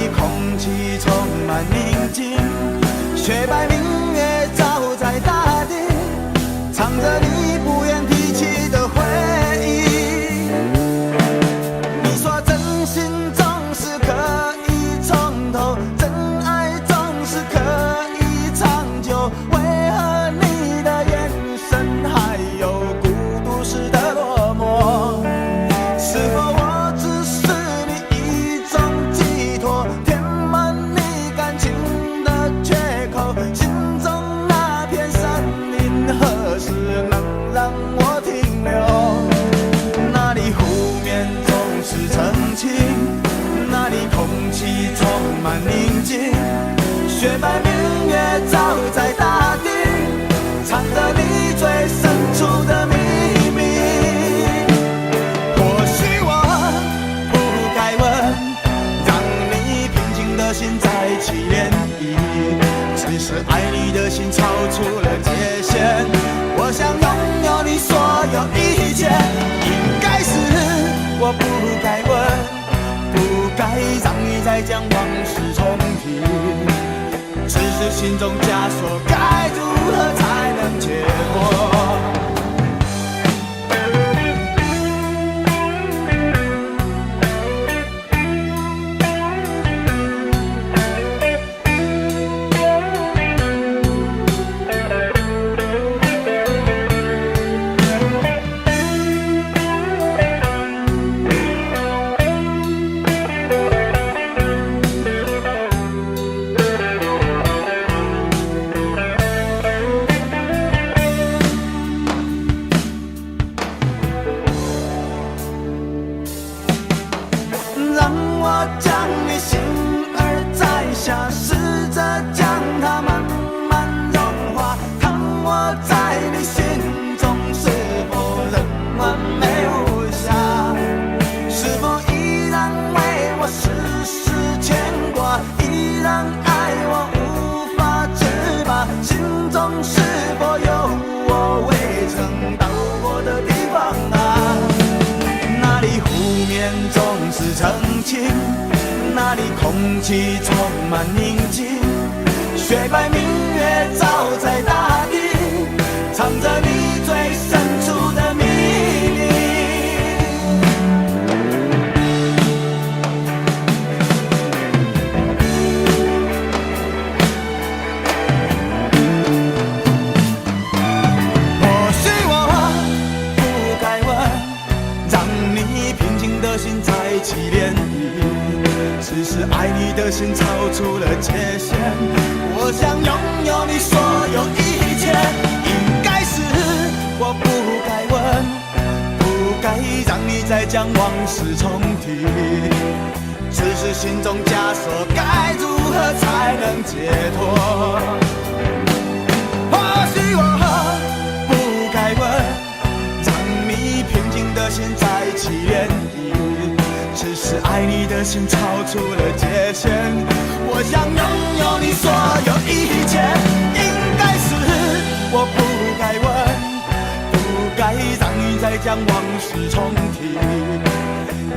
里空气充满宁静，雪白明月照在大地，唱着你不愿提起的回忆。你说真心总是可以从头，真爱总是可以长久，为何你的眼神还有孤独时的落寞？是否我只是你一种寄托，填满你感情的缺口？心中那片森林何时能让我停留？那里湖面总是澄清，那里空气充满宁静，雪白明月照在大地，藏着你最深处的秘密。或许我不该问，让你平静的心再起涟漪，只是爱你的心超出了界限。我想拥有你所有一切，应该是我不该问，不该让你再将往事重提，只是心中枷锁该如何才能解脱？那里空气充满宁静，雪白明月照在大地，藏着你最深处的秘密。或许我不该问，让你平静的心再起涟漪，只是爱你的心超出了界限。我想拥有你所有一切，应该是我不该问，不该让你再将往事重提，只是心中枷锁该如何才能解脱？或许我不该问，让你平静的心再起涟漪，只是爱你的心超出了界限。我想拥有你所有一切，应该是我不该问，不该让你再将往事重提，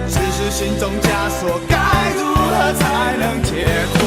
只是心中枷锁该如何才能解脱？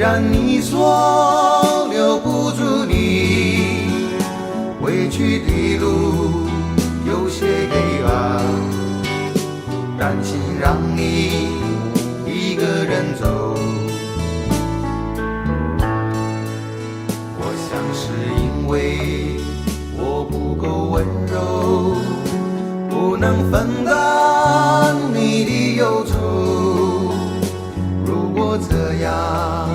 然你说留不住你，回去的路有些黑暗，担心让你一个人走。我想是因为我不够温柔，不能分担你的忧愁。如果这样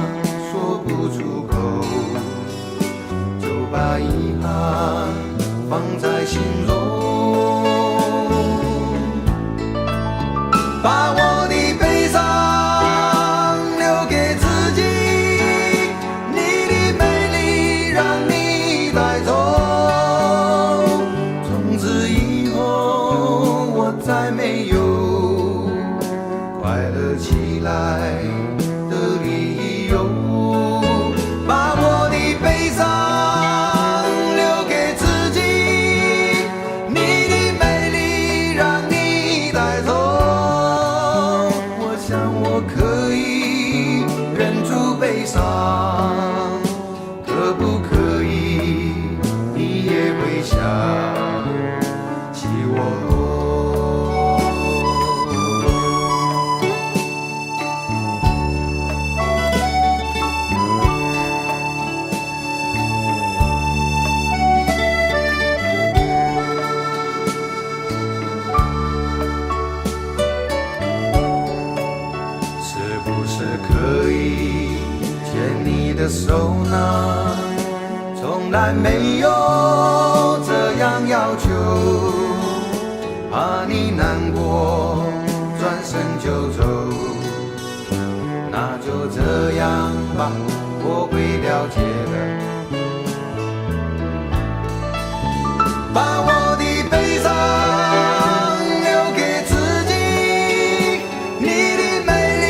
说不出口，就把遗憾放在心中，把我的悲伤留给自己，你的美丽让你带走。从此以后我再没有快乐起来的理由，把我的悲伤留给自己，你的美丽让你带走。我想我可以忍住悲伤，可不可以你也会想起我？是不是可以牵你的手呢？从来没有这样要求，怕你难过转身就走。那就这样吧，我会了解的。把我的悲伤留给自己，你的美丽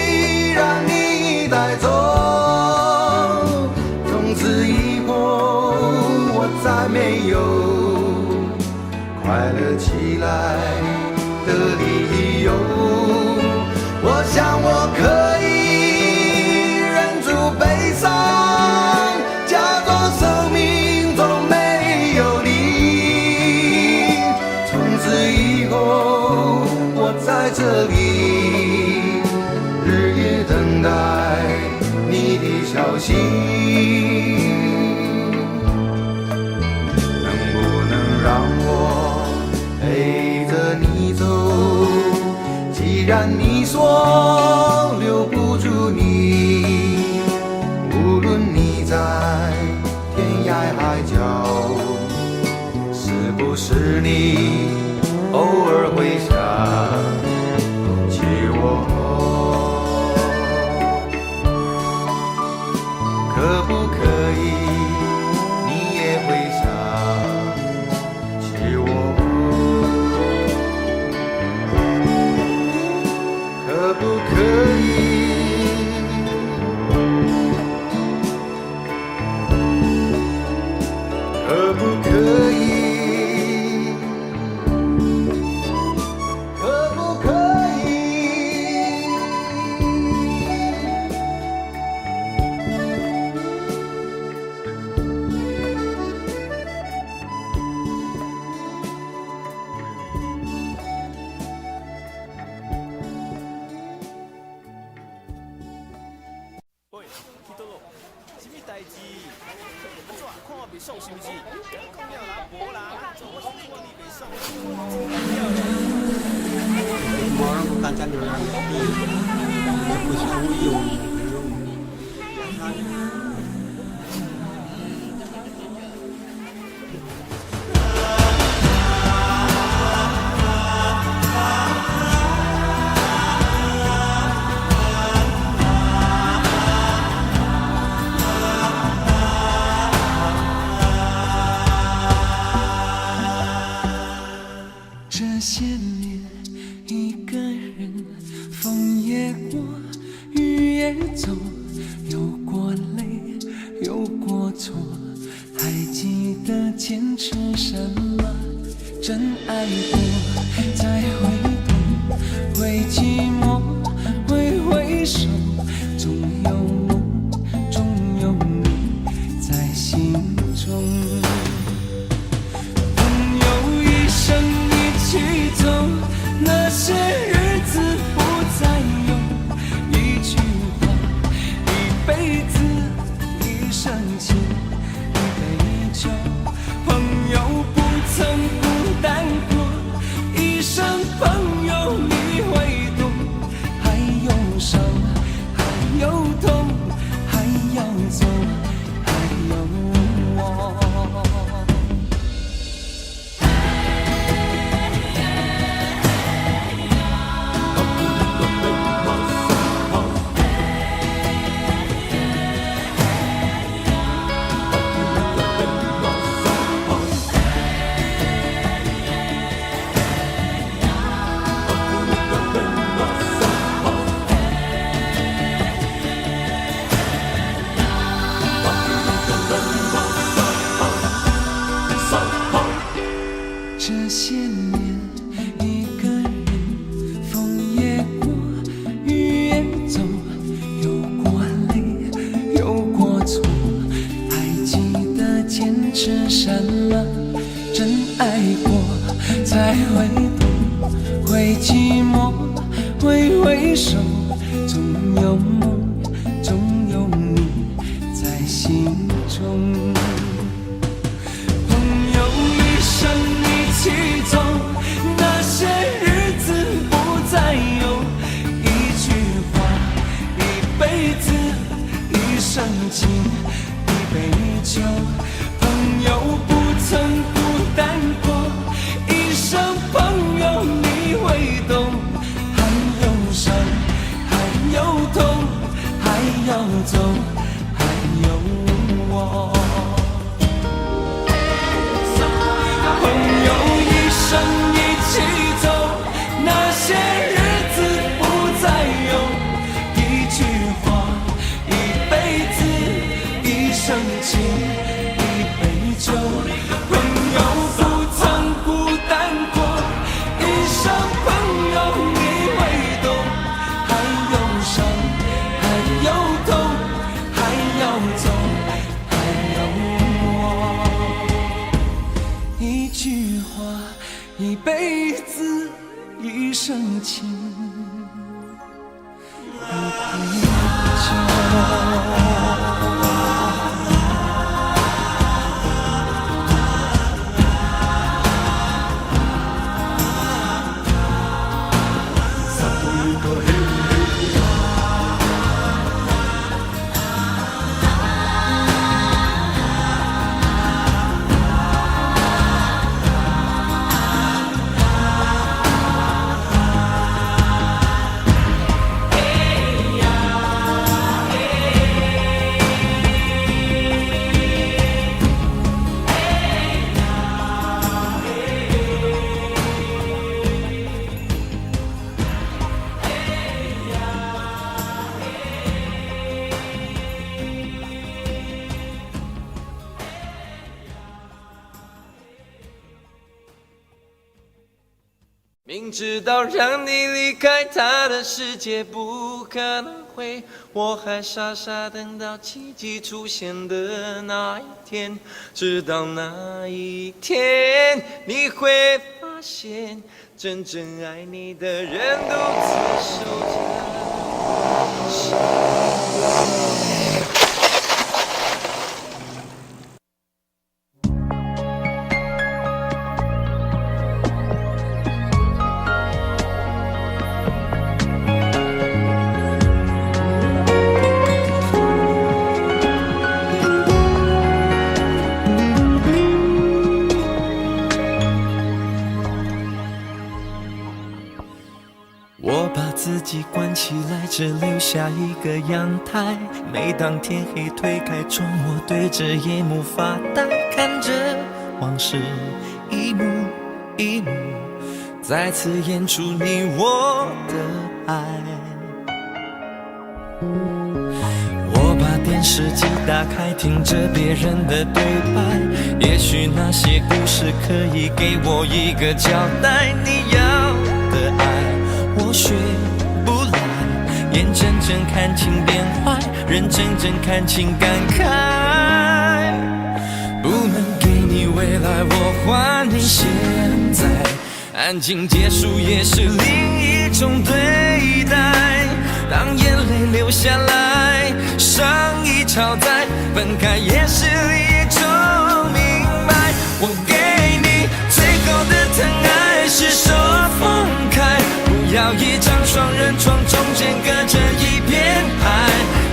让你带走。从此以后我再没有快乐起来的理由。我想我可以忍住悲伤，假装生命中没有你。从此以后我在这里日夜等待你的消息，能不能让我陪着你走？既然你说留不住你，无论你在天涯海角，是不是你偶尔会想起我？可不可以你也会想起我？可不可以？可不可以？可不可以？喂，去倒咯？什么代志？安怎？看我袂爽是不是？讲了啦，无啦，做我是看你袂爽。Orang bukan orang ini, berpusat uyung. Biasanya. 这些年一个人，风也过，雨也走，有过泪，有过错，还记得坚持什么？真爱过，再回头，会寂寞，会回首，总有梦这些年，一个人，风也过，雨也走，有过泪，有过错，还记得坚持什么？真爱过，才会懂，会寂寞，会回首，总有梦，总有你在心中。一生一起走，那些日子不再有。一句话，一辈子，一生情，一杯酒。朋友不曾孤单过，一生朋友你会懂。还有伤，还有痛，还要走，还有我。一生一起走，那些日子不再有。一句话，一辈子，一生情，一杯酒。朋友不曾孤单过，一生朋友你会懂。还有伤，还有痛，还要走，还有我。一句话，一辈子，一生情，一杯酒。明知道让你离开他的世界不可能会，我还傻傻等到奇迹出现的那一天。直到那一天，你会发现，真正爱你的人独自守着。我把自己关起来，只留下一个阳台。每当天黑推开窗，我对着夜幕发呆，看着往事一幕一幕再次演出你我的爱。我把电视机打开，听着别人的对白，也许那些故事可以给我一个交代。你要的爱我学不来，眼睁睁看情变坏，人睁睁看情感慨。不能给你未来，我还你现在。安静结束也是另一种对待。当眼泪流下来，伤已超载，分开也是一种明白。我给你最后的疼爱是手放开，不要一张双人床，中间隔着一片海。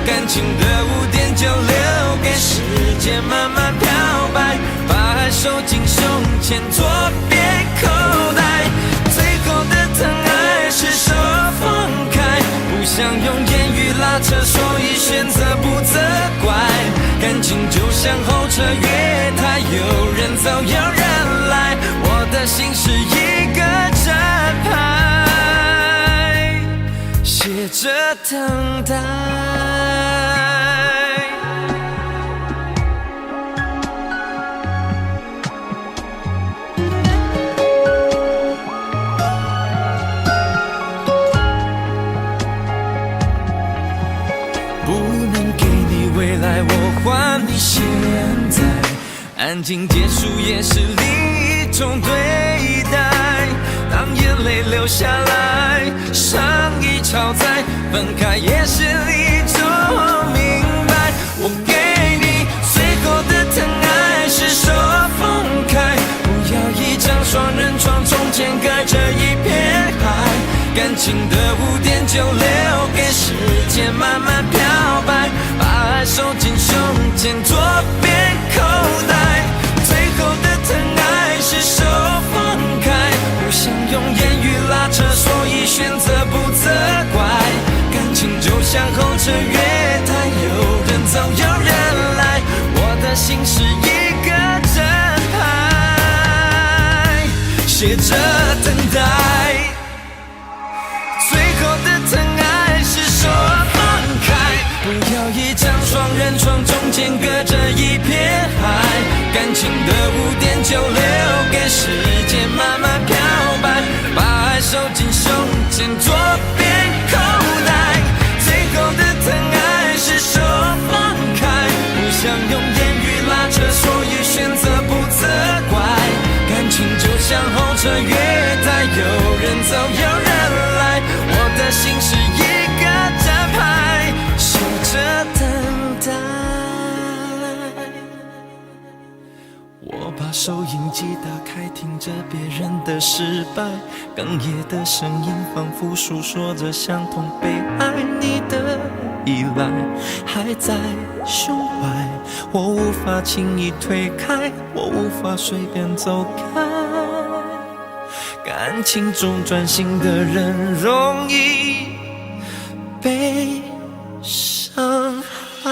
感情的污点就留给时间慢慢漂白，把爱收进胸前左边口袋。最后的疼爱是手放开，不想用言语拉扯，所以选择不责怪。感情就像候车月台，有人走有人来，我的心是一个站牌，写着等待。感情结束也是另一种对待，当眼泪流下来，伤已超载，分开也是一种明白。我给你最后的疼爱是手放开，不要一张双人床，中间隔着一片海，感情的污点就留给时间慢慢漂白，把爱收进胸前左边口袋。最后的疼爱是手放开，不想用言语拉扯，所以选择不责怪。感情就像候车月台，有人走有人来，我的心是一个真牌，写着等待。最后的疼爱是手放开，不要一张双人床，中间隔着一片海，感情的污点就留给时间慢慢漂白，把爱收进胸前左边口袋。最后的疼爱是手放开，不想用言语拉扯，所以选择不责怪。感情就像候车月台，有人走有人来，我的心是一个站牌，守着等待。我把收音机打开，听着别人的失败，哽咽的声音仿佛诉说着相同被爱，你的依赖还在胸怀，我无法轻易推开，我无法随便走开。感情中专心的人容易被伤害。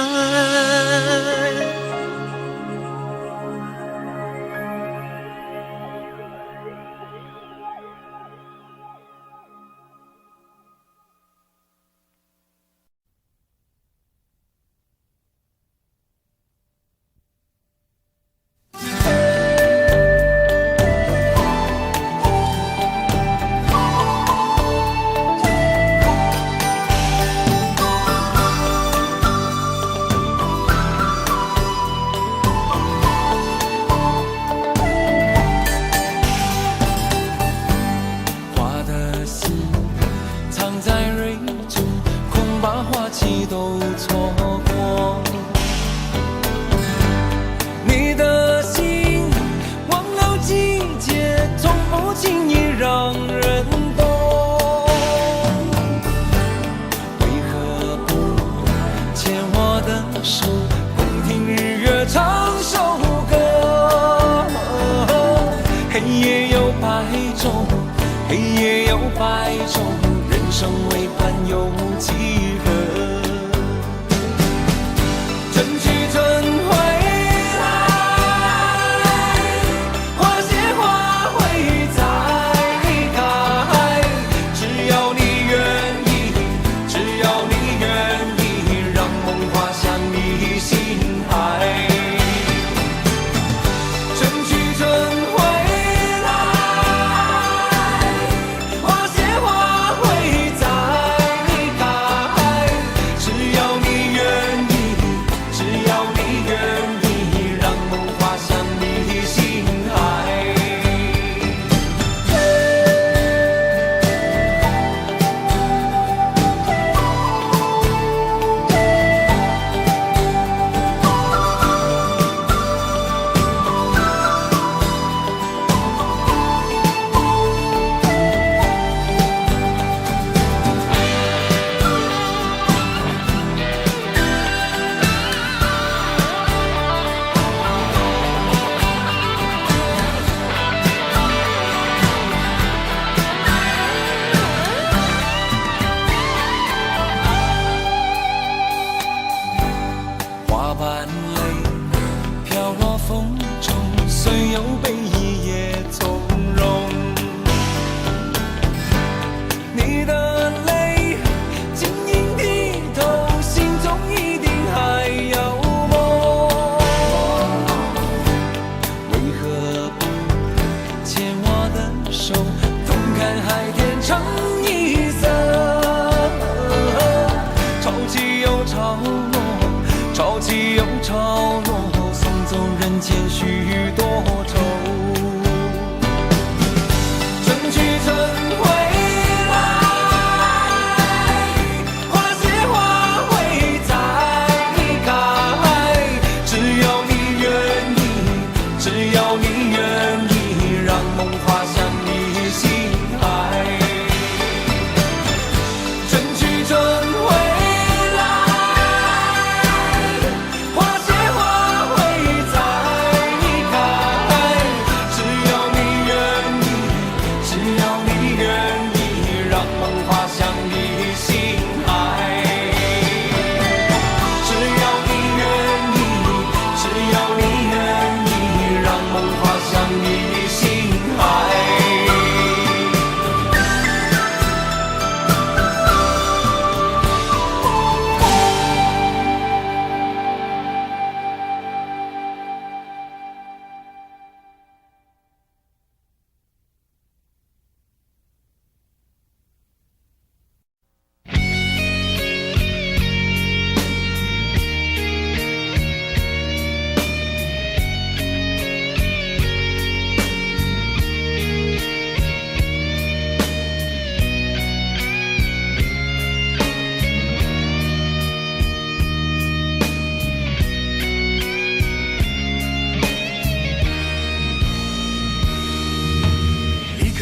潮起又潮落，送走人间虚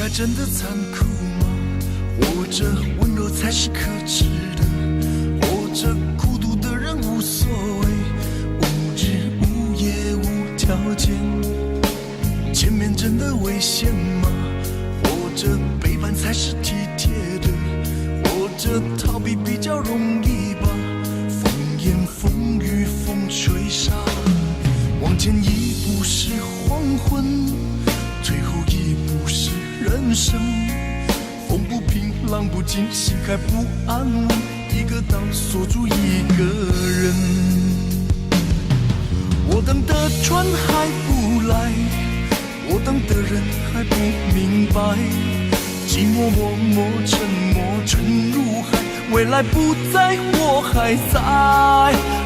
该真的残酷吗？活着温柔才是可耻的，活着孤独的人无所谓，无日无夜无条件。前面真的危险吗？活着背叛才是体贴的，活着逃避比较容易吧。风言风语风吹沙，往前一步是黄昏，退后一步是人生。风不平浪不静，心还不安稳，一个岛锁住一个人。我等的船还不来，我等的人还不明白，寂寞默默沉没沉入海，未来不在我还在。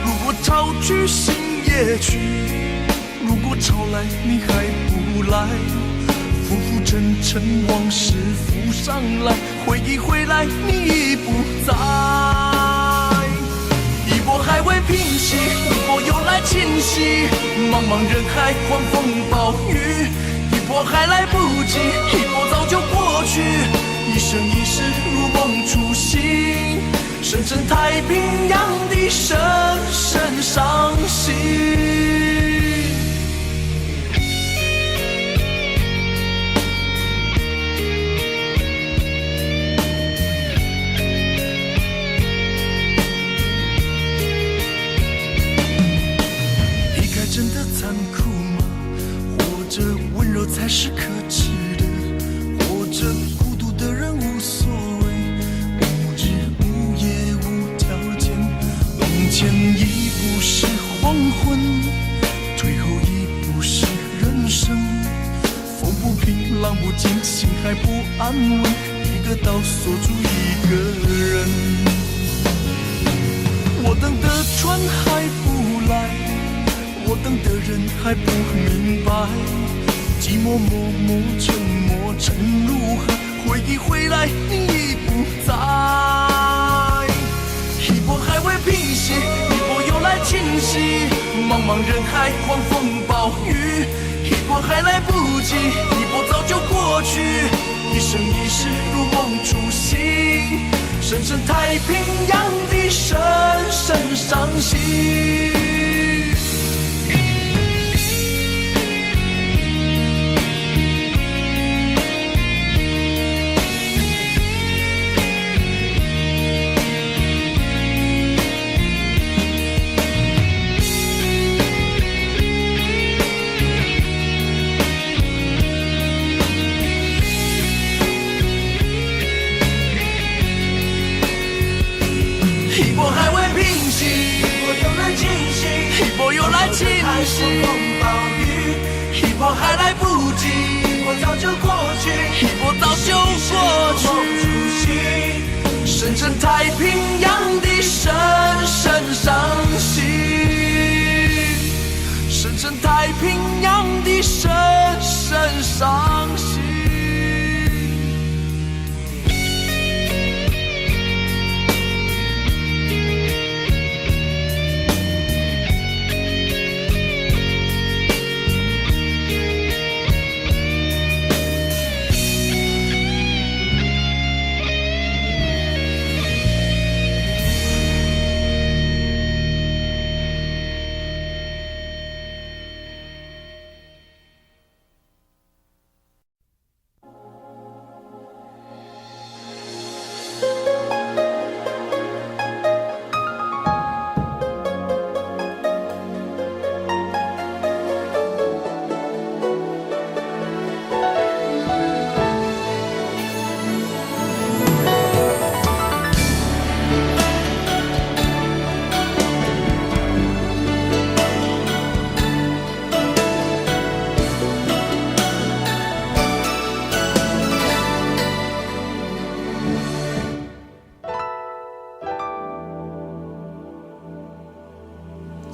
如果潮去心也去，如果潮来你还不来，浮浮沉沉往事浮上来，回忆回来你已不在。一波还未平息，一波又来侵袭，茫茫人海狂风暴雨，一波还来不及，一波早就过去，一生一世如梦初醒，深深太平洋的深深伤心。真的残酷吗？活着温柔才是可耻的，活着孤独的人无所谓，无日无夜无条件。往前一步是黄昏，退后一步是人生。风不平浪不静，心还不安稳，一个岛锁住一个人。我等的船还不来，我等的人还不明白，寂寞默默沉没沉入海，回忆回来你已不在。一波还未平息，一波又来侵袭，茫茫人海狂风暴雨，一波还来不及，一波早就过去，一生一世如梦初醒，深深太平洋的深深伤心。一波还未平息，一波又来侵袭，一波又来侵袭，狂风暴雨，一波还来不及，一波早就过去，一波早就过去，深深太平洋的深深伤心，深深太平洋的深深伤心。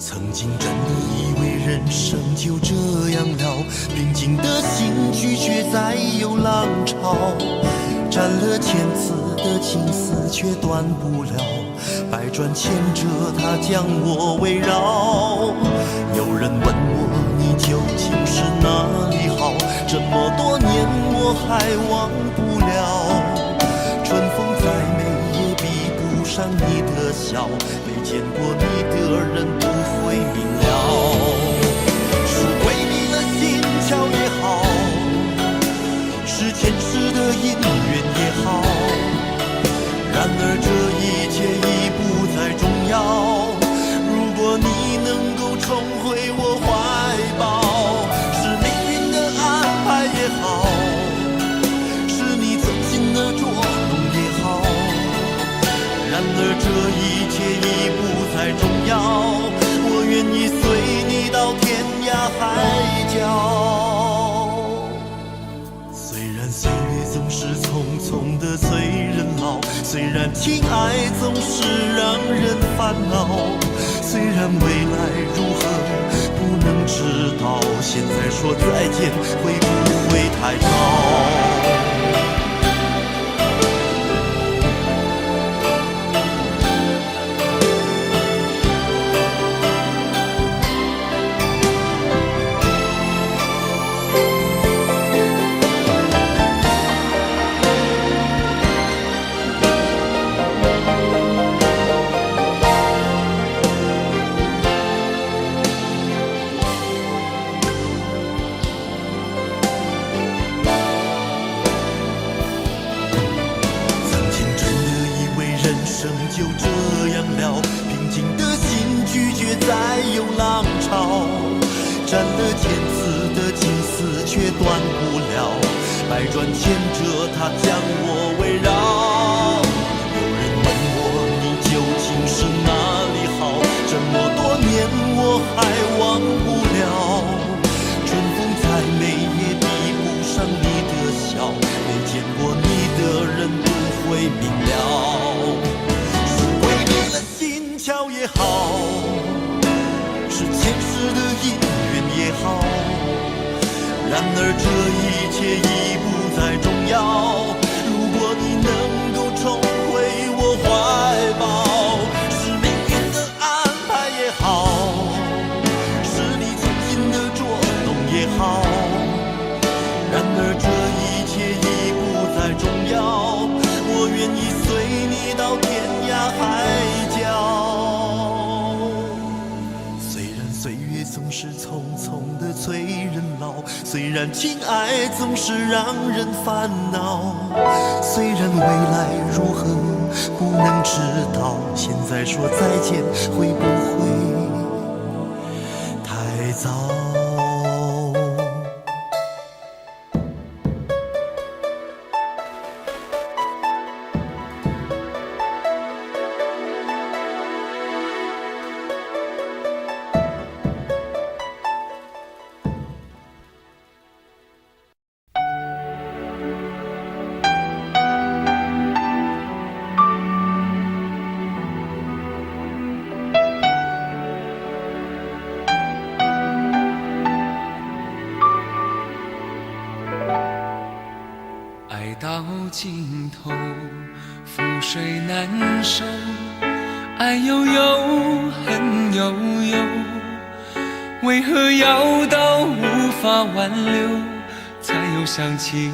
曾经真的以为人生就这样了，平静的心绪却再有浪潮，斩了千次的情丝却断不了，百转千折它将我围绕。有人问我你究竟是哪里好，这么多年我我还忘不了。春风再美也比不上你的笑，没见过你的人不会明了。是鬼迷了心窍也好，是前世的姻缘也好，然而这一切已不再重要。如果你能够重回我怀抱，是命运的安排也好，是你存心的捉弄也好，然而这一切已不再重要。我愿意随你到天涯海角。虽然岁月总是匆匆的催人老，虽然情爱总是让人烦恼，虽然未来如何不能知道，现在说再见会不会太早？就这样了，平静的心拒绝再有浪潮，斩了千次的情丝却断不了，百转千折它将我围绕。有人问我你究竟是哪里好，这么多年我还忘不了。春风再美也比不上你的笑，没见过你的人不会明了。巧也好，是前世的姻缘也好，然而这一切已不再重要。如果你能够重回我怀抱，是命运的安排也好，是你存心的捉弄也好，然而这一切已不再重要。我愿意随你到天涯海角。岁月总是匆匆的催人老，虽然情爱总是让人烦恼，虽然未来如何不能知道，现在说再见会不会太早？到尽头，覆水难收，爱悠悠，恨悠悠，为何要到无法挽留，才又想起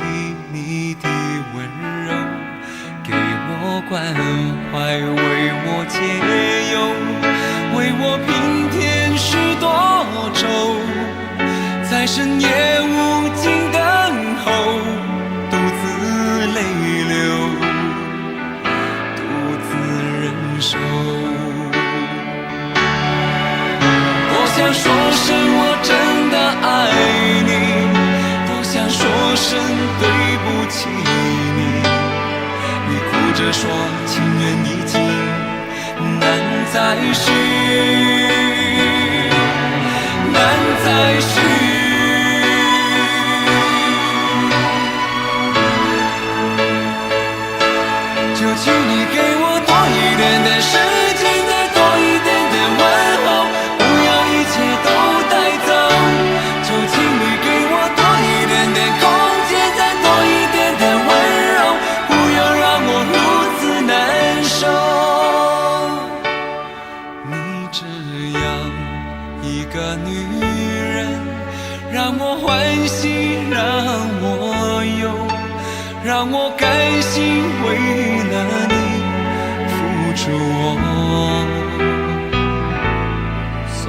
你的温柔，给我关怀，为我解忧，为我平添许多愁，在深夜无尽等候，独自泪流，独自忍受。多想说声我真的爱你，多想说声对不起你，你哭着说情缘已尽，难再续，难再续。就请你给我多一点的时间，再多一点的问候，不要一切都带走。就请你给我多一点的空间，再多一点的温柔，不要让我如此难受。你这样一个女人，让我甘心为了你付出我所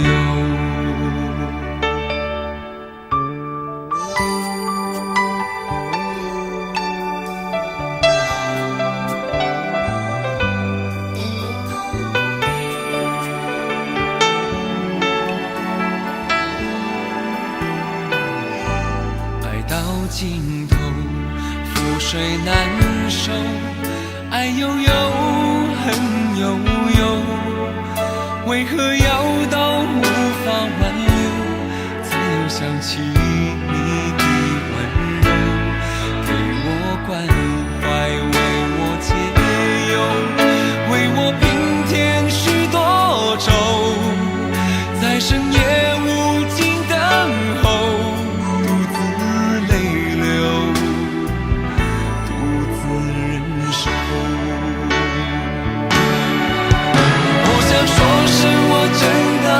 有。尽头，覆水难收，爱悠悠，恨悠悠，为何要到无法挽留，才又想起你的温柔，给我关怀，为我解忧，为我平添许多愁，在深夜无尽等候，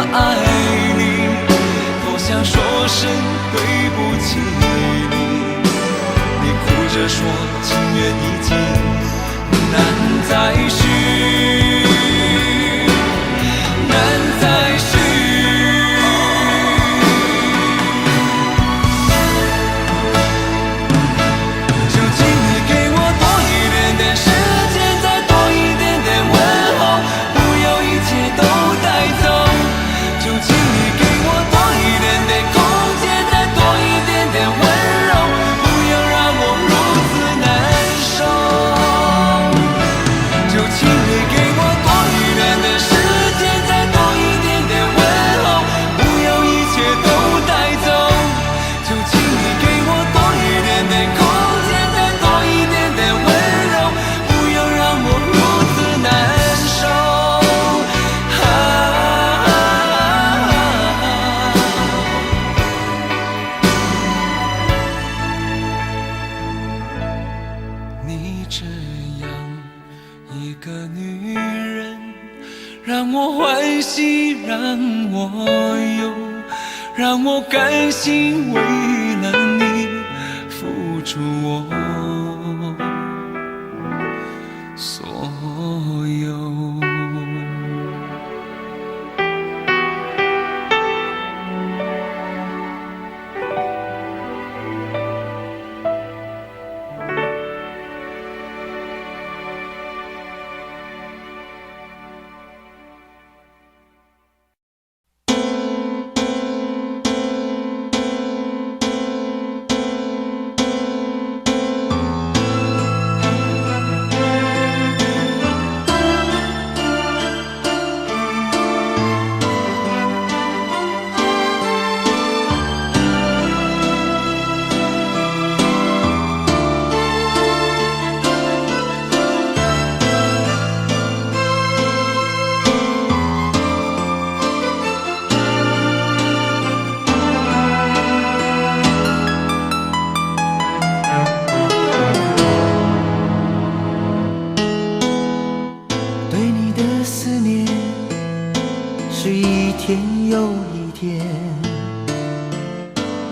爱你，多想说声对不起你。你哭着说情缘已尽，难再续，难再续。就请你给我多一点点时间，再多一点点问候，不要一切都带走。就请你给我多一点点空间，再多一点点温柔，不要让我如此难受。就请你给我多一点点时间，再多一点点问候，不要一切都带走。就请你给我多一点点空间，再多一点点温柔，不要让我如此难受。你这样一个女人，让我欢喜，让我忧，让我甘心为了你付出我所有。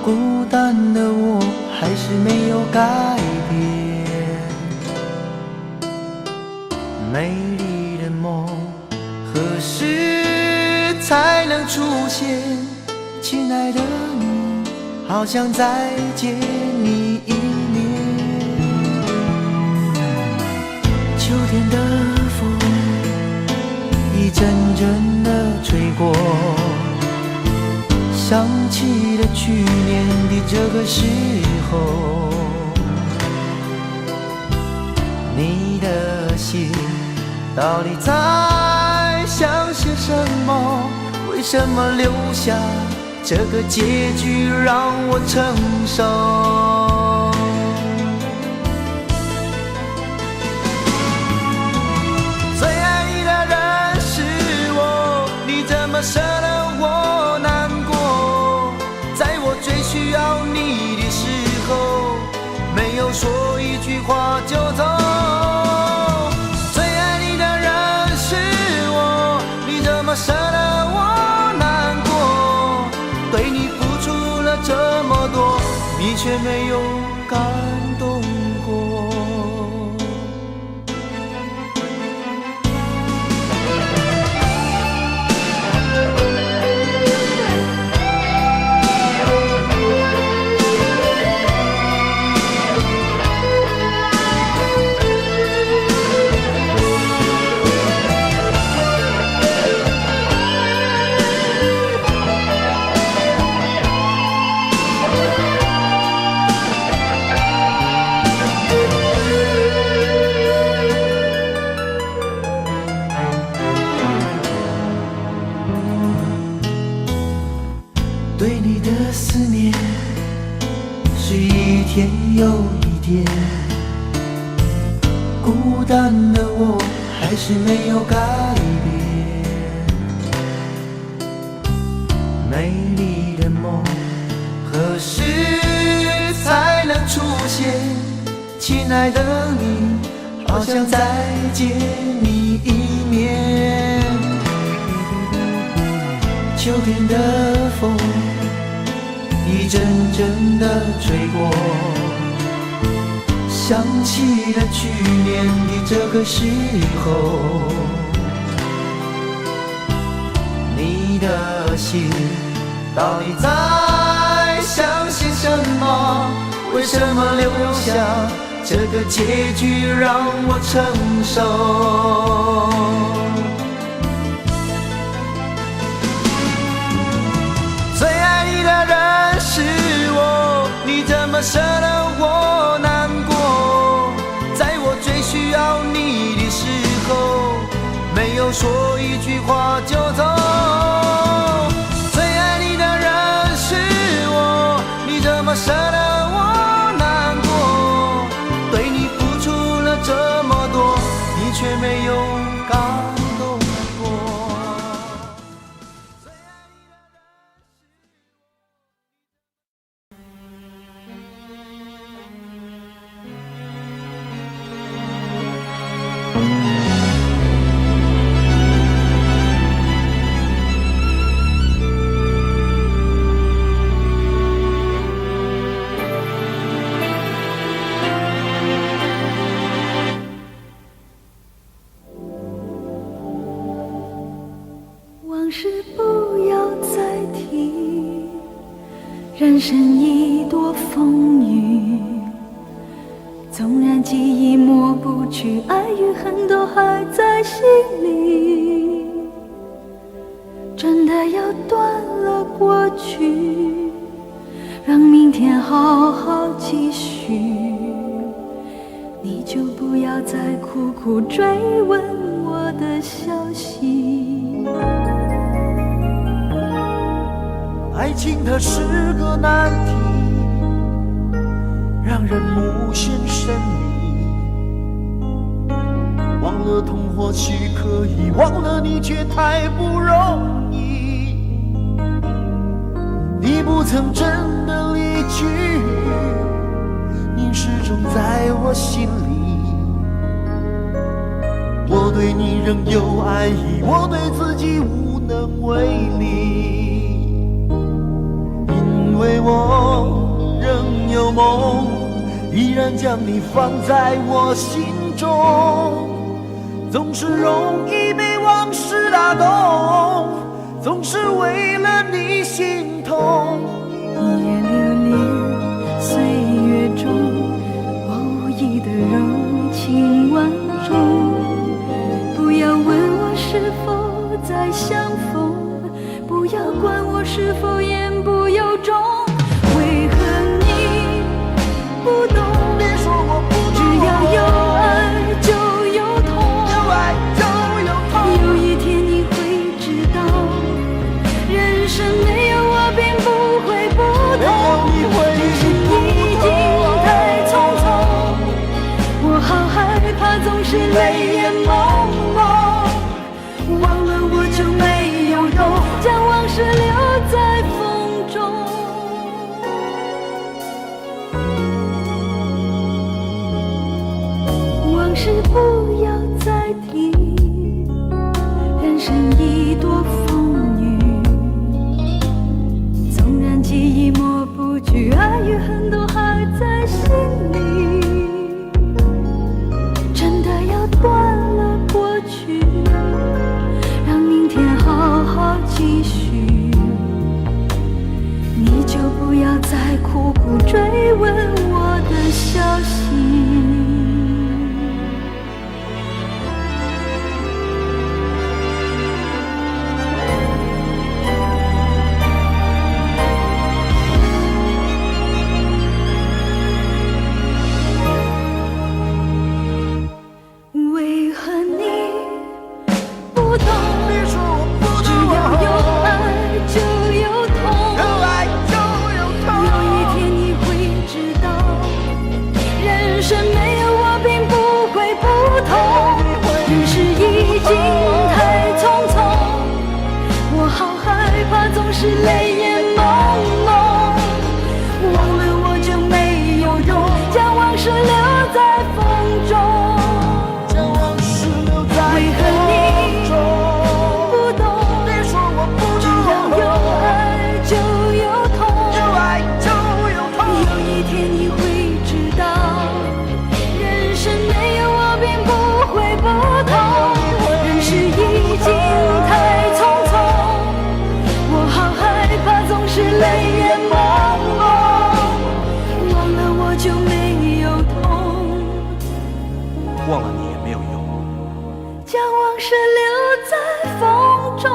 孤单的我还是没有改变，美丽的梦何时才能出现？亲爱的你，好想再见你一面。秋天的风一阵阵的吹过，想起了去年的这个时候，你的心到底在想些什么？为什么留下这个结局让我承受？最爱你的人是我，你怎么舍得我难过？在我最需要你的时候，没有说一句话就走。最爱你的人是我，你怎么舍得我难过？对你付出了这么多，你却没有感动。有一天，孤单的我还是没有改变。美丽的梦何时才能出现？亲爱的你，好想再见你一面。秋天的风一阵阵的吹过，想起了去年的这个时候，你的心到底在想些什么？为什么留下这个结局让我承受？最爱你的人是我，你怎么舍得我难过？在我最需要你的时候，没有说一句话就走。最爱你的人是我，你怎么舍得我难过？对你付出了这么多，你却没有感动过。往事不要再提，人生已多风雨，纵然记忆抹不去，爱与恨都还在心里。真的要断了过去，让明天好好继续，你就不要再苦苦追问我的消息。爱情它是个难题，让人无限神秘。忘了痛或许可以，忘了你却太不容易。你不曾真的离去，你始终在我心里。我对你仍有爱意，我对自己无能为力。因为我仍有梦，依然将你放在我心中。总是容易被往事打动，总是为了你心痛。一夜流连岁月中，无意的柔情万种。不要问我是否再相逢，不要管我是否言不由衷。为何你不懂？别说我不懂，只要有爱就有痛，有爱就有痛。有一天你会知道，人生没有我并不会不同。人生已经太匆匆，我好害怕总是泪眼朦胧。忘了我就没有懂，将往事留在风中。往事不要再提，人生已多风雨。纵然记忆抹不去，爱与恨都还在心里。真的要断了过去，让明天好好继续，你就不要再苦苦追问我的消息。忘了你也没有用。将往事留在风中。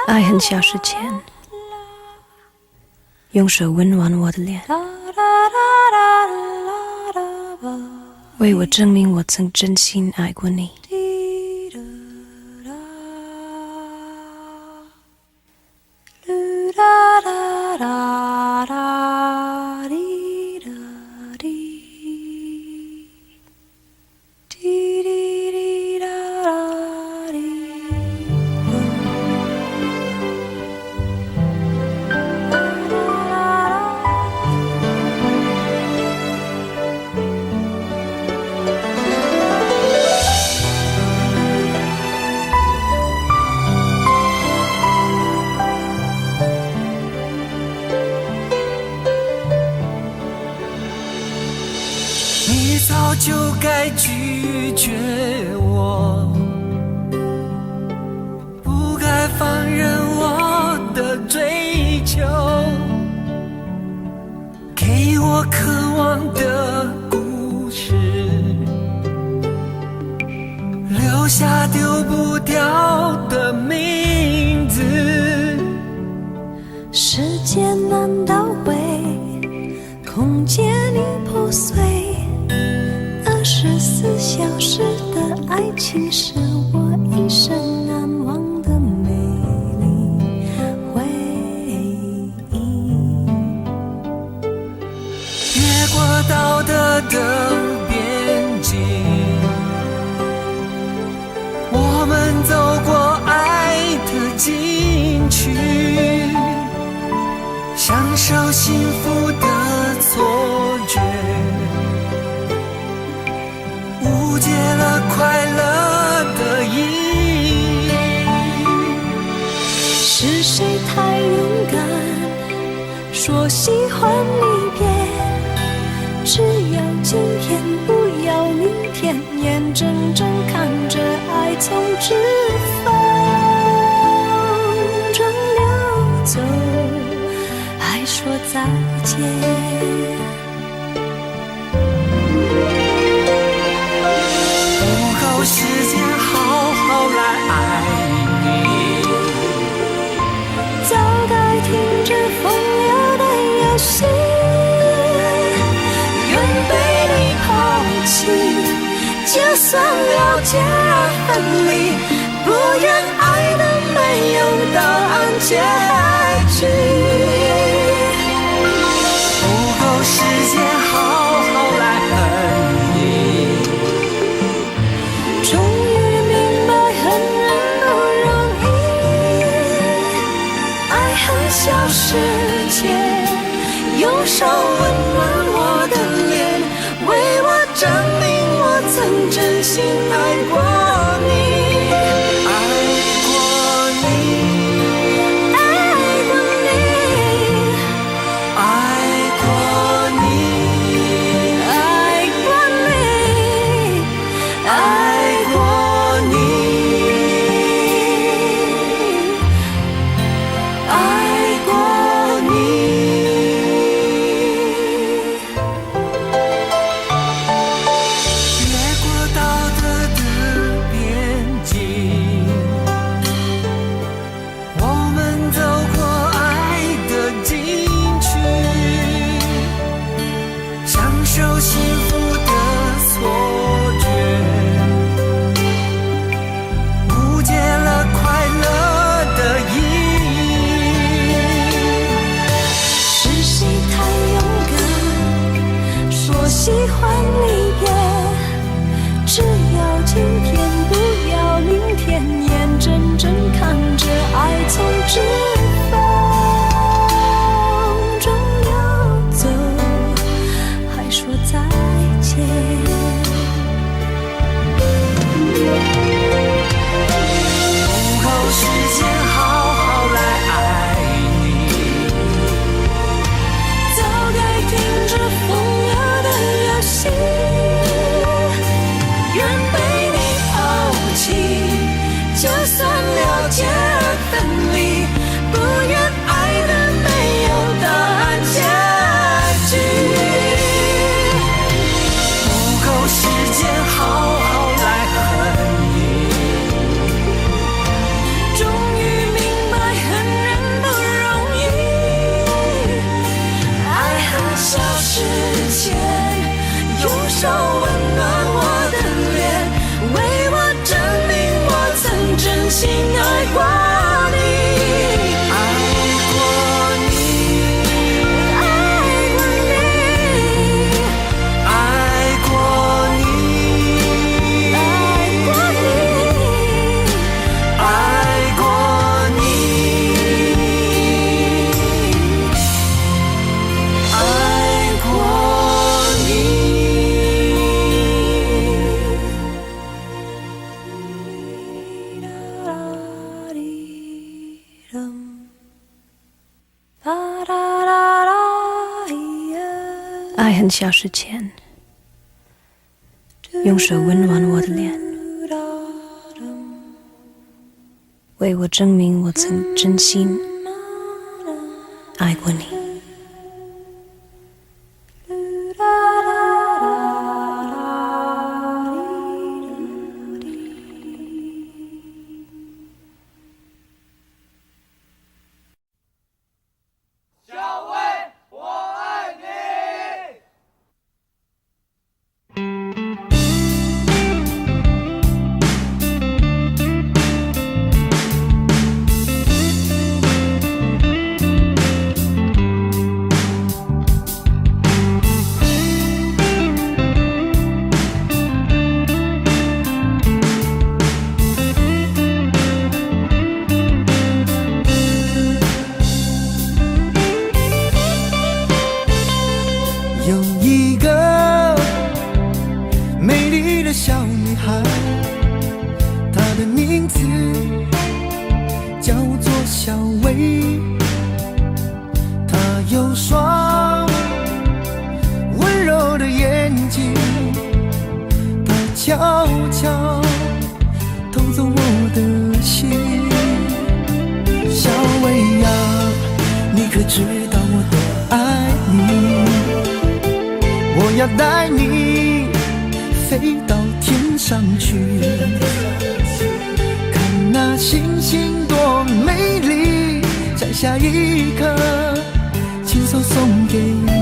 爱很小时前，用手温暖我的脸，为我证明我曾真心爱过你。你早就该拒绝我，不该放任我的追求，给我渴望的故事，留下丢不掉的名字。时间难倒回，空间已破碎。24小时的爱情是我一生难忘的美丽回忆。越过道德的边境，我们走过爱的禁区，享受幸福的错觉，误解了快乐的意义。是谁太勇敢，说喜欢离别？只要今天，不要明天，眼睁睁看着爱从指缝中流走，还说再见。时间好好来爱你，早该停止风流的游戏，愿被你抛弃，就算了解而分离，不愿爱的没有答案结局。不够时间好好来恨你，终于明白恨人不容易，爱恨小世界，用手温暖我的脸，为我证明我曾真心爱过你。越过道德的很小时前，用手温暖我的脸，为我证明我曾真心爱过你。有一个美丽的小女孩，她的名字叫做小薇。她有双温柔的眼睛，她悄悄偷走我的心。小薇呀，你可知道我多爱你？我要带你飞到天上去，看那星星多美丽，摘下一颗，亲手送给你。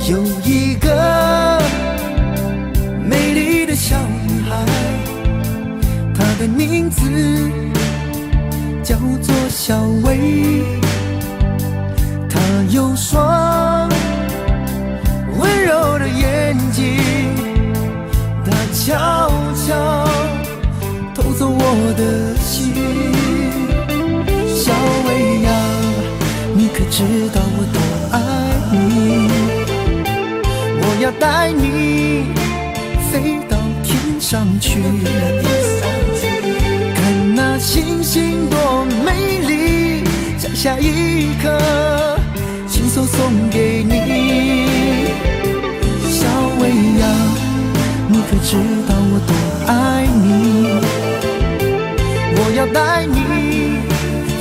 有一个美丽的小女孩，她的名字叫做小薇。她有双温柔的眼睛，她悄悄偷走我的心。小薇呀，你可知道我多爱你？我要带你飞到天上去，看那星星多美丽，摘下一颗，亲手送给你。小薇呀，你可知道我多爱你？我要带你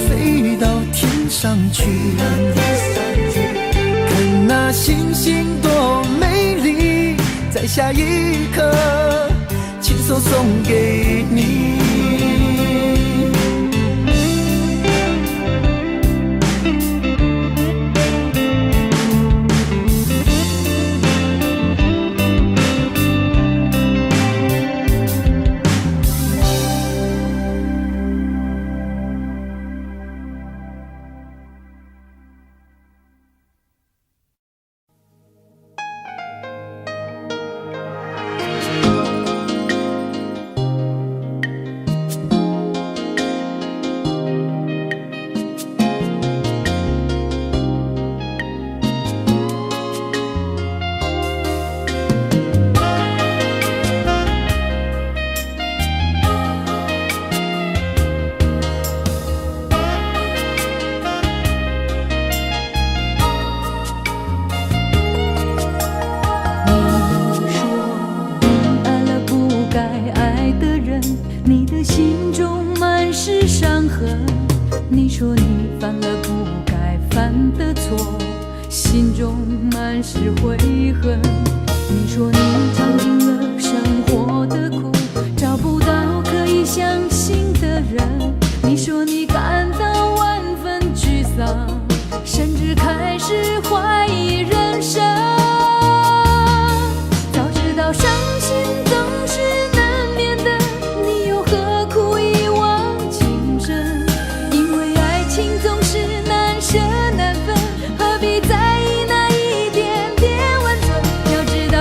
飞到天上去，看那星星多美丽，摘下一颗，亲手送给你。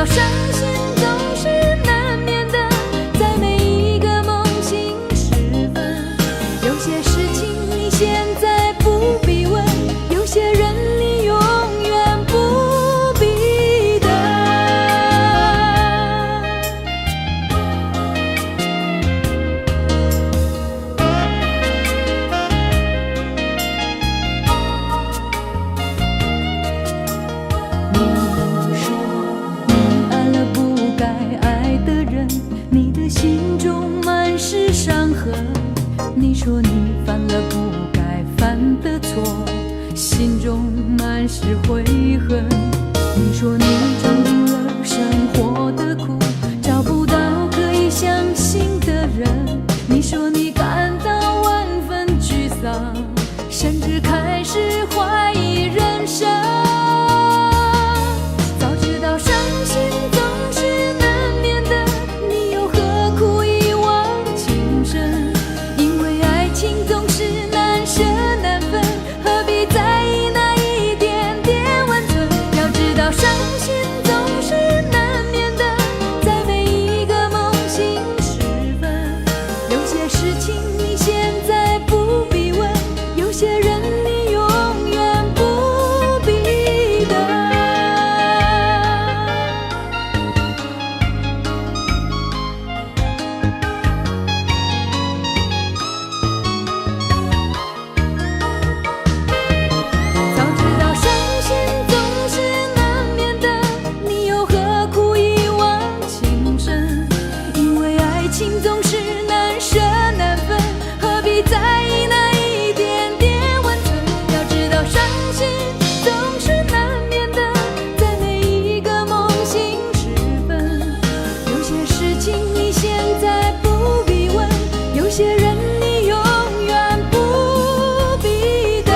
道伤心总是难免的，在每一个梦醒时分，有些事情你现在不必问，有些人你永远不必等。你说你爱了不该爱的人，你的心中满是伤痕。你说你犯了不该犯的错，心中满是悔恨。你说你尝尽了生活的苦，找不到可以相信的人。你说你感到万分沮丧，甚至开始怀疑人生。早知道伤心总是难免的，你又何苦一往情深？因为爱情总是难舍难分，何必在意那一点点温存？要知道伤心总是难免的，在每一个梦醒时分，有些事情你现在不必问，有些人你永远不必等。早知道伤心总是难免的，你又何苦一往情深？因为爱情总是难舍难分，何必在意那一点点温存？要知道伤心总是难免的，在每一个梦醒时分，有些事情你现在不必问，有些人你永远不必等。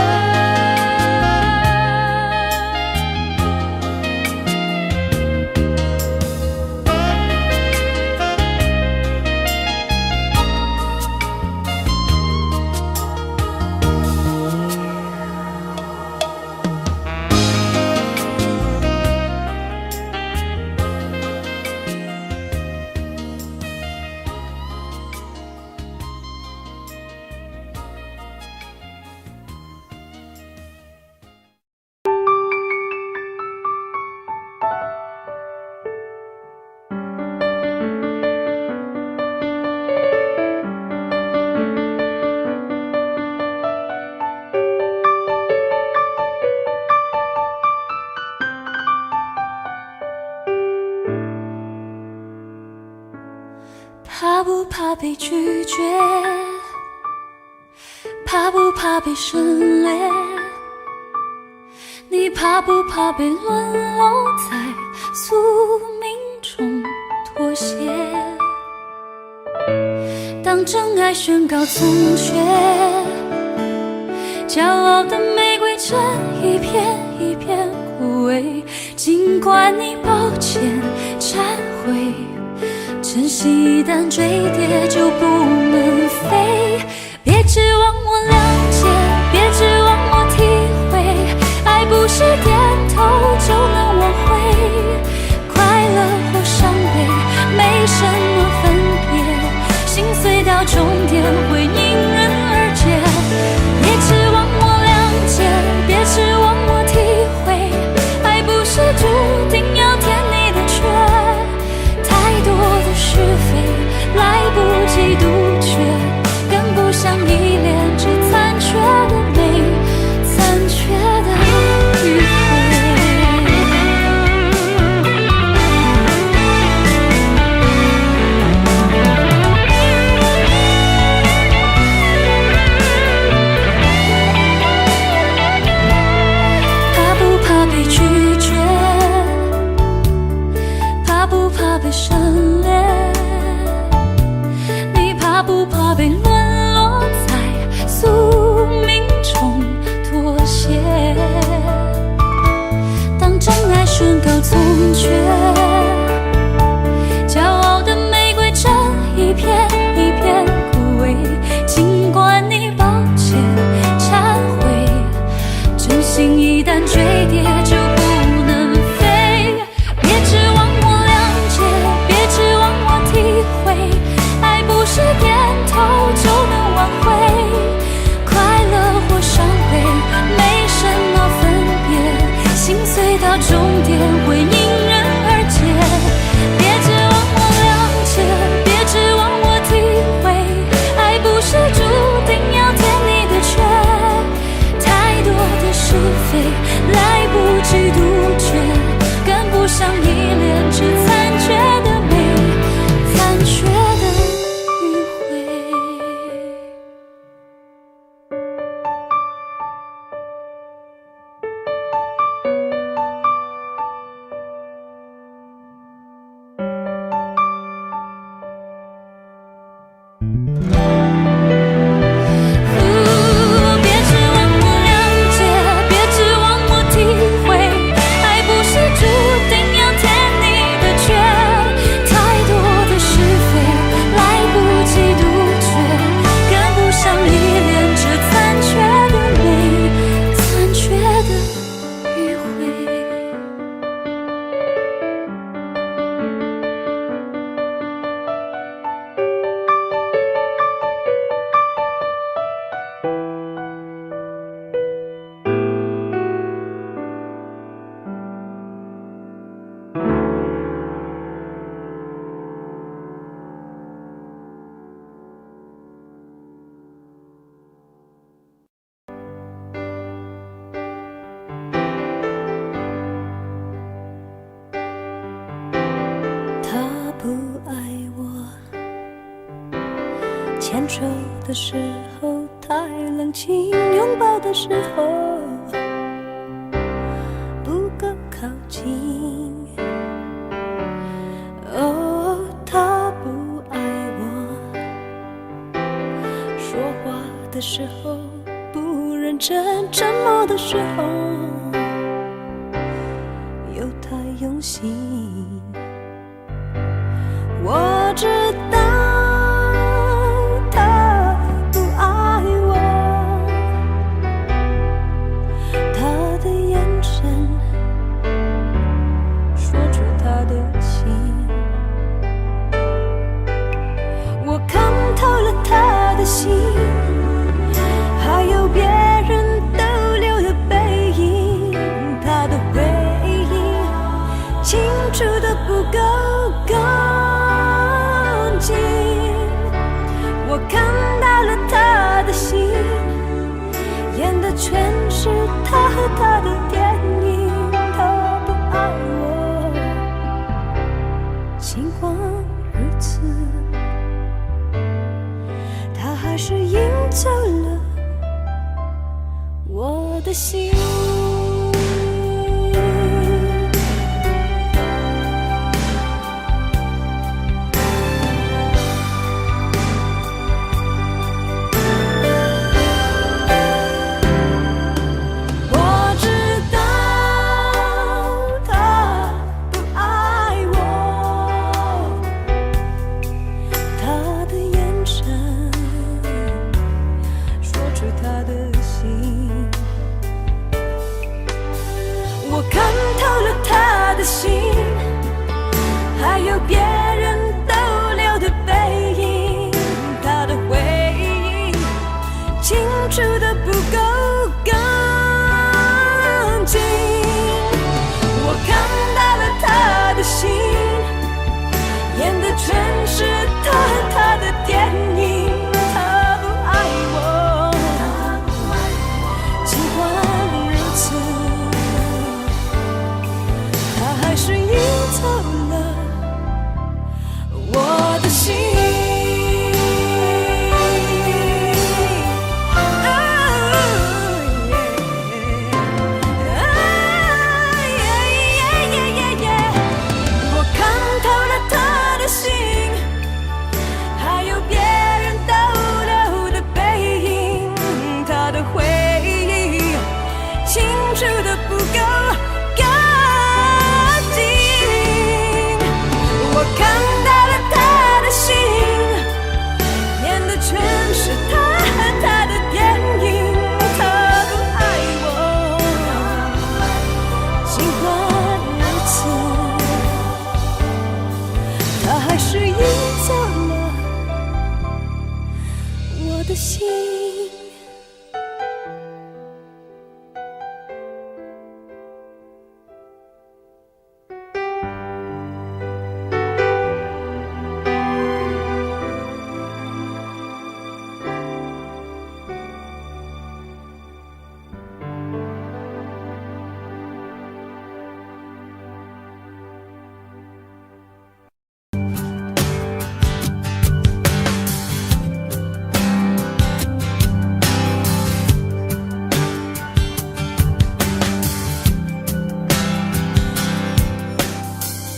怕不怕被拒绝？怕不怕被省略？你怕不怕被沦落在宿命中妥协？当真爱宣告从缺，骄傲的玫瑰正一片一片枯萎。尽管你抱歉忏悔，真心一旦坠跌就不能飞。别指望我谅解，别指望我体会，爱不是点头就能挽回。快乐或伤悲没什么分别，心碎到终点会因人而解。别指望我谅解，别指望我体会，爱不是注定要填你的缺。太多的是非来不及杜绝，更不想依恋这残缺的美，残缺的迂回。怕不怕被拒绝？怕不怕被省略？你怕不怕被沦落在宿命中妥协？当真爱宣告从缺，骄傲的玫瑰正一片一片枯萎。尽管你抱歉忏悔，真心一旦坠跌就不能飞。别指望我不爱我，牵手的时候太冷清，拥抱的时候不够靠近。哦，他不爱我，说话的时候不认真，沉默的时候又太用心。我知道他不爱我，他的眼神说出他的心，我看透了他的心，还有别人逗留的背影，他的回忆清楚的不够干净。我看到了他的心，演的全是他和他的电影。他不爱我，尽管如此，他还是赢走了我的心。我看透了他的心，还有别人逗留的背影，他的回忆清楚的不够干净。我看到了他的心，演的全是他和他的电影。他不爱我，尽管如此，还是赢走了我的心。我看透了他的心，还有别人逗留的背影，他的回忆清楚的不够干净。我看到了他的心，演的全是他和他的电影。他不爱我，尽管如此，他还是赢走了我的心。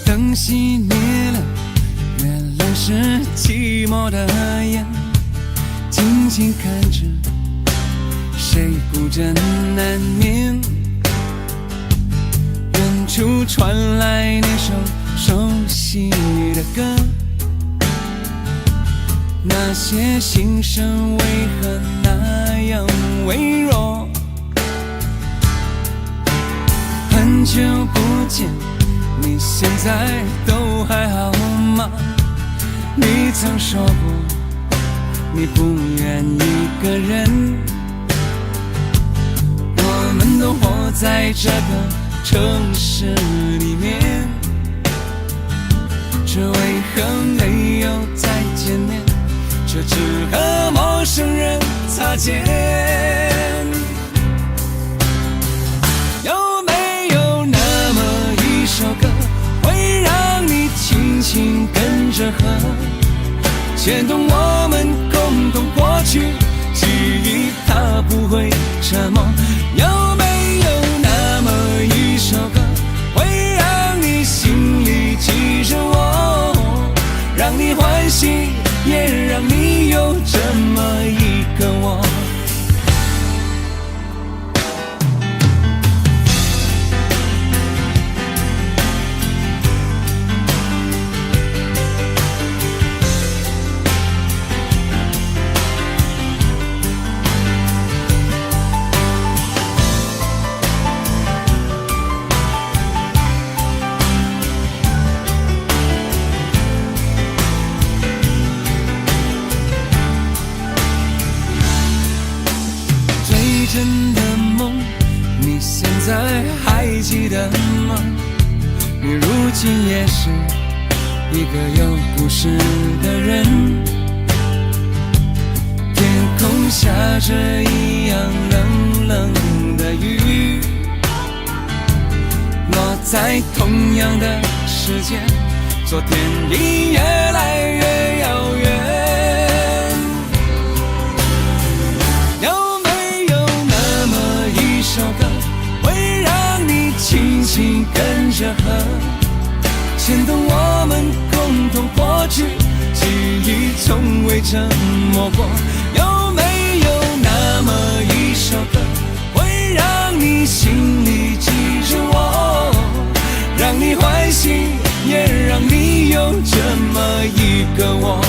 灯熄灭了，原来是寂寞的眼，静静看着谁孤枕难眠。远处传来那首熟悉的歌，那些心声为何那样微弱？很久不见，你现在都还好吗？你曾说过你不愿一个人，我们都活在这个城市里面，这为何没有再见面？这只和陌生人擦肩。有没有那么一首歌，会让你轻轻跟着河，牵动我们共同过去记忆，它不会沉默。有没有那么一首歌，会让你心里记着我，让你欢喜，也让你有这么一个我？真的梦，你现在还记得吗？你如今也是一个有故事的人。天空下着一样冷冷的雨，落在同样的时间，昨天已越来越遥远。首歌会让你轻轻跟着河，牵动我们共同过去记忆，从未沉默过。有没有那么一首歌，会让你心里记着我，让你欢喜，也让你有这么一个我？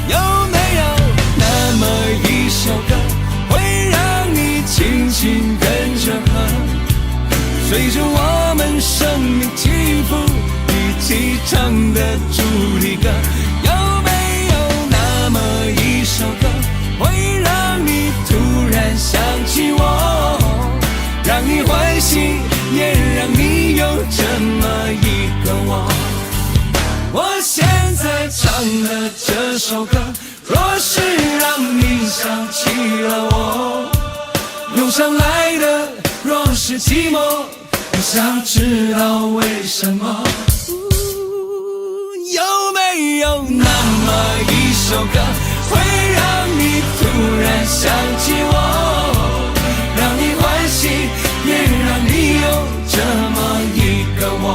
有没有那么一首歌，会让你轻轻跟着河，随着我们生命起伏，一起唱的主题歌？有没有那么一首歌，会让你突然想起我，让你欢喜，也让你有这么一个我？我现在唱的这首歌，若是让你想起了我，涌上来的若是寂寞，我想知道为什么。有没有那么一首歌，会让你突然想起我，让你欢喜，也让你有这么一个我？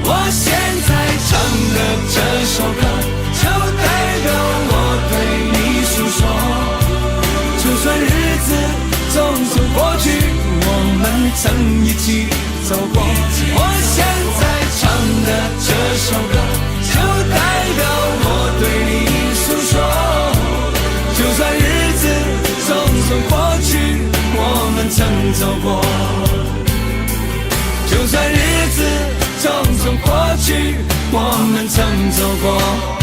我现在唱的这首歌，就代表我对你诉说。就算日子匆匆过去，我们曾一起走过。我现在唱的这首歌，就代表我对你诉说。就算日子匆匆过去，我们曾走过。就算日子匆匆过去，我们曾走过。